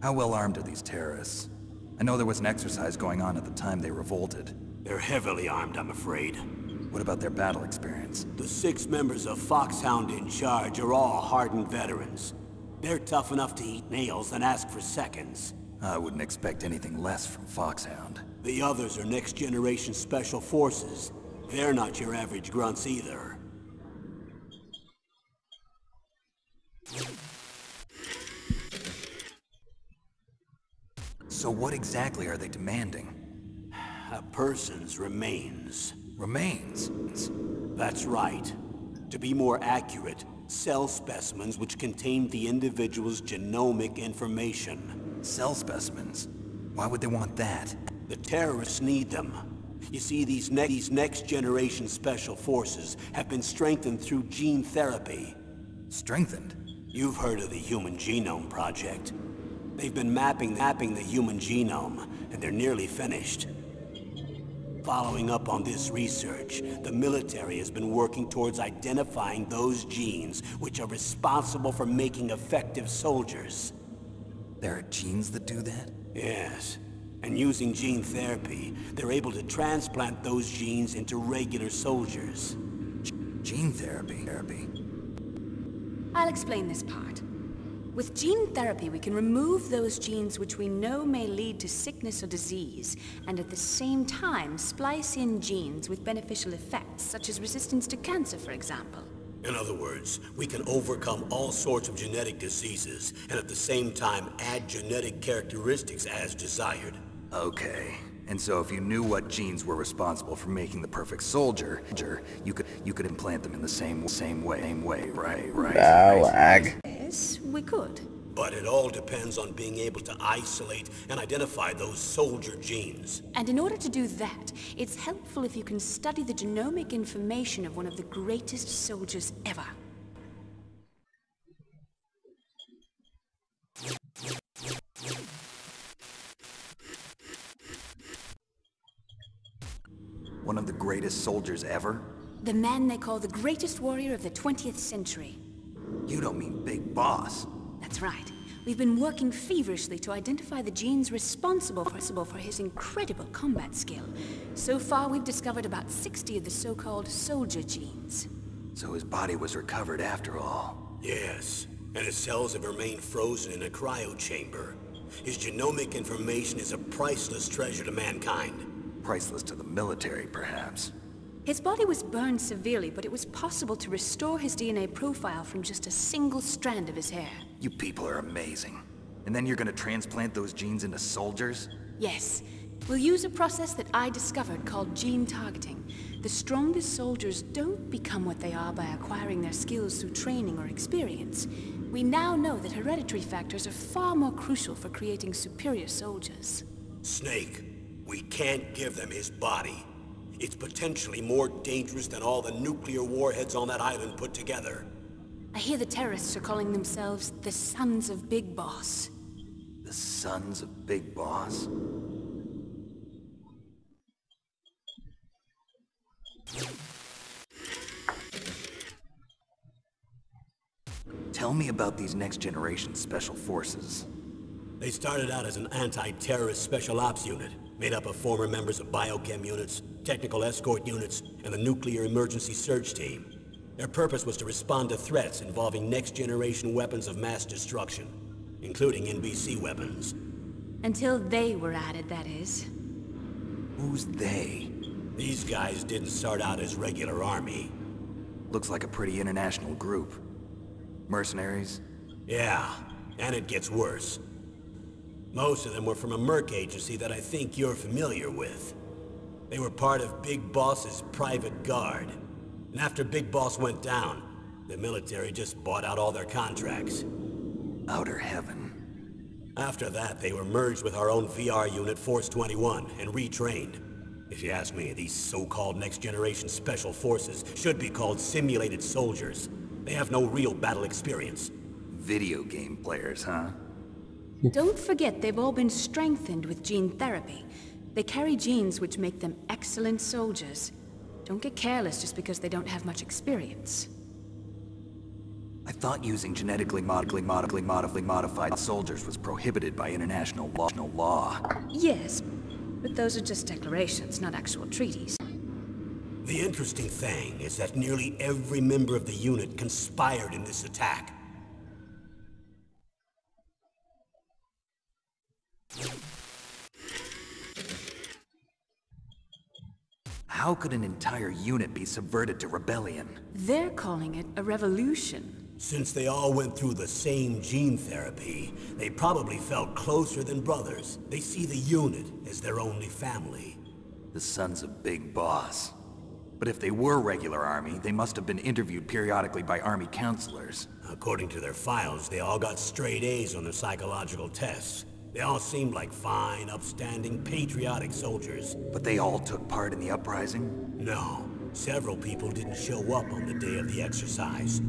How well armed are these terrorists? I know there was an exercise going on at the time they revolted. They're heavily armed, I'm afraid. What about their battle experience? The 6 members of Foxhound in charge are all hardened veterans. They're tough enough to eat nails and ask for seconds. I wouldn't expect anything less from Foxhound. The others are next-generation special forces. They're not your average grunts either. So what exactly are they demanding? A person's remains. Remains? That's right. To be more accurate, cell specimens which contain the individual's genomic information. Cell specimens? Why would they want that? The terrorists need them. You see, these next-generation special forces have been strengthened through gene therapy. Strengthened? You've heard of the Human Genome Project. They've been mapping the human genome, and they're nearly finished. Following up on this research, the military has been working towards identifying those genes which are responsible for making effective soldiers. There are genes that do that? Yes. And using gene therapy, they're able to transplant those genes into regular soldiers. Gene therapy? I'll explain this part. With gene therapy, we can remove those genes which we know may lead to sickness or disease, and at the same time splice in genes with beneficial effects, such as resistance to cancer, for example. In other words, we can overcome all sorts of genetic diseases, and at the same time add genetic characteristics as desired. Okay. And so if you knew what genes were responsible for making the perfect soldier, you could implant them in the same way, right? Prologue. Yes, we could. But it all depends on being able to isolate and identify those soldier genes. And in order to do that, it's helpful if you can study the genomic information of one of the greatest soldiers ever. One of the greatest soldiers ever? The man they call the greatest warrior of the 20th century. You don't mean Big Boss. That's right. We've been working feverishly to identify the genes responsible for his incredible combat skill. So far, we've discovered about 60 of the so-called soldier genes. So his body was recovered after all. Yes, and his cells have remained frozen in a cryo chamber. His genomic information is a priceless treasure to mankind. Priceless to the military, perhaps. His body was burned severely, but it was possible to restore his DNA profile from just a single strand of his hair. You people are amazing. And then you're gonna transplant those genes into soldiers? Yes. We'll use a process that I discovered called gene targeting. The strongest soldiers don't become what they are by acquiring their skills through training or experience. We now know that hereditary factors are far more crucial for creating superior soldiers. Snake, we can't give them his body. It's potentially more dangerous than all the nuclear warheads on that island put together. I hear the terrorists are calling themselves the Sons of Big Boss. The Sons of Big Boss? Tell me about these next-generation special forces. They started out as an anti-terrorist special ops unit, made up of former members of biochem units, technical escort units, and the nuclear emergency search team. Their purpose was to respond to threats involving next-generation weapons of mass destruction, including NBC weapons. Until they were added, that is. Who's they? These guys didn't start out as regular army. Looks like a pretty international group. Mercenaries? Yeah, and it gets worse. Most of them were from a merc agency that I think you're familiar with. They were part of Big Boss's private guard. And after Big Boss went down, the military just bought out all their contracts. Outer heaven. After that, they were merged with our own VR unit, Force 21, and retrained. If you ask me, these so-called next-generation special forces should be called simulated soldiers. They have no real battle experience. Video game players, huh? Don't forget they've all been strengthened with gene therapy. They carry genes which make them excellent soldiers. Don't get careless just because they don't have much experience. I thought using genetically modified soldiers was prohibited by international law. Yes, but those are just declarations, not actual treaties. The interesting thing is that nearly every member of the unit conspired in this attack. How could an entire unit be subverted to rebellion? They're calling it a revolution. Since they all went through the same gene therapy, they probably felt closer than brothers. They see the unit as their only family. The sons of Big Boss. But if they were regular army, they must have been interviewed periodically by army counselors. According to their files, they all got straight A's on their psychological tests. They all seemed like fine, upstanding, patriotic soldiers. But they all took part in the Uprising? No. Several people didn't show up on the day of the exercise.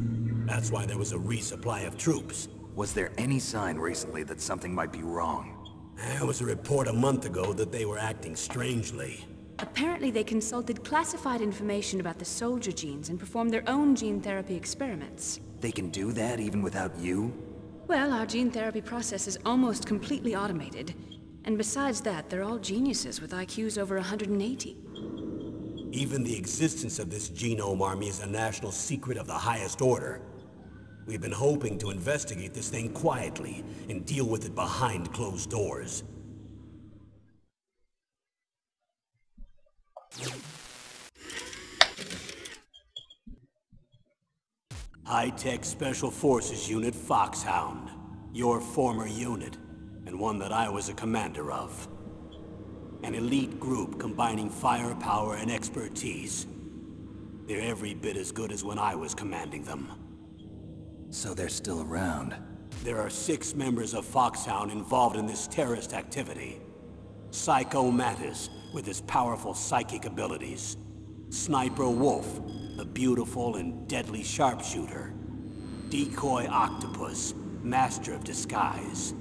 That's why there was a resupply of troops. Was there any sign recently that something might be wrong? There was a report a month ago that they were acting strangely. Apparently they consulted classified information about the soldier genes and performed their own gene therapy experiments. They can do that even without you? Well, our gene therapy process is almost completely automated. And besides that, they're all geniuses with IQs over 180. Even the existence of this genome army is a national secret of the highest order. We've been hoping to investigate this thing quietly and deal with it behind closed doors. High-Tech Special Forces Unit Foxhound. Your former unit, and one that I was a commander of. An elite group combining firepower and expertise. They're every bit as good as when I was commanding them. So they're still around? There are 6 members of Foxhound involved in this terrorist activity. Psycho Mantis, with his powerful psychic abilities. Sniper Wolf, the beautiful and deadly sharpshooter. Decoy Octopus, master of disguise.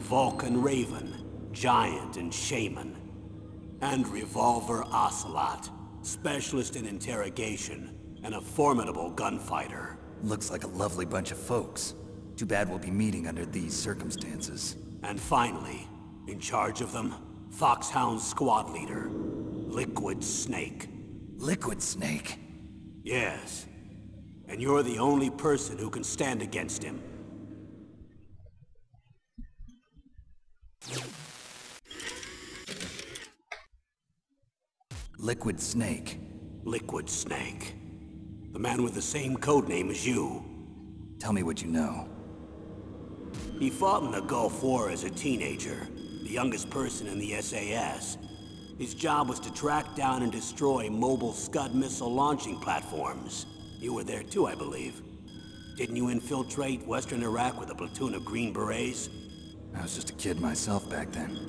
Vulcan Raven, giant and shaman. And Revolver Ocelot, specialist in interrogation and a formidable gunfighter. Looks like a lovely bunch of folks. Too bad we'll be meeting under these circumstances. And finally, in charge of them, Foxhound's squad leader, Liquid Snake. Liquid Snake? Yes. And you're the only person who can stand against him. Liquid Snake? Liquid Snake. The man with the same codename as you. Tell me what you know. He fought in the Gulf War as a teenager, the youngest person in the SAS. His job was to track down and destroy mobile Scud missile launching platforms. You were there too, I believe. Didn't you infiltrate Western Iraq with a platoon of Green Berets? I was just a kid myself back then.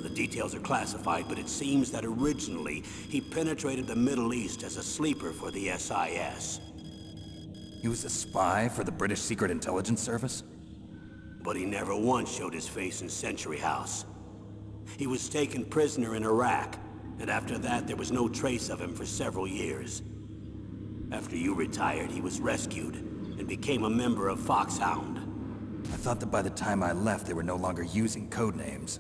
The details are classified, but it seems that originally he penetrated the Middle East as a sleeper for the SIS. He was a spy for the British Secret Intelligence Service? But he never once showed his face in Century House. He was taken prisoner in Iraq, and after that there was no trace of him for several years. After you retired, he was rescued and became a member of Foxhound. I thought that by the time I left, they were no longer using codenames.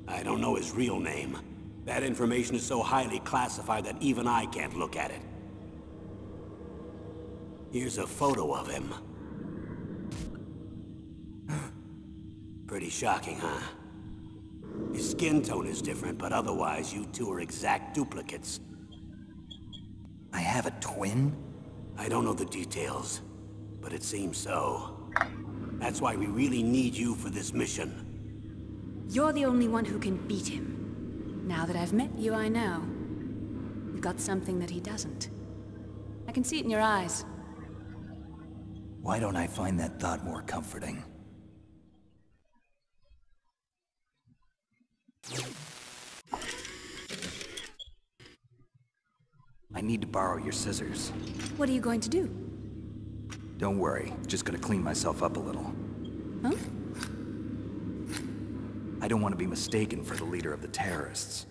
I don't know his real name. That information is so highly classified that even I can't look at it. Here's a photo of him. Pretty shocking, huh? His skin tone is different, but otherwise you two are exact duplicates. I have a twin? I don't know the details, but it seems so. That's why we really need you for this mission. You're the only one who can beat him. Now that I've met you, I know. You've got something that he doesn't. I can see it in your eyes. Why don't I find that thought more comforting? I need to borrow your scissors. What are you going to do? Don't worry, just gonna clean myself up a little. Huh? I don't want to be mistaken for the leader of the terrorists.